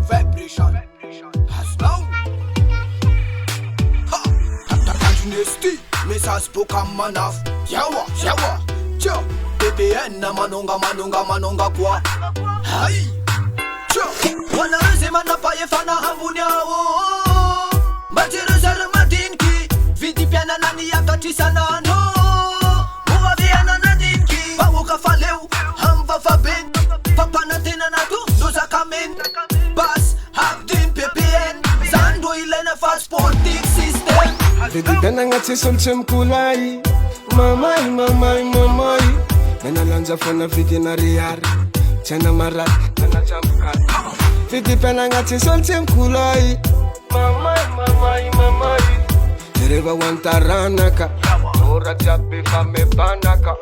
vibration. As now. Ha! Takanjunesti, message poka manaf. Yawa, yawa, cha. BBN na manonga kwa. Hai. Cha. Wana rezema na paye fana hambunyao. Matirezere madinki. Vidi piana nani yakati sana no. Muwa viana na dinki. Bawuka faleu, hamva faben. Papa na tena na tu, doza kamen. Bas, habdin PPN. Zando ilena fast sporting system. Vidi piana ngati solche mkulai. Mamai. Nana lanja fana vidi na riari. Chana marat, nana champukari. Vidi piana ngati solche mkulai. Mamai. Dereva wantaranaka. Ora jabe fame banaka.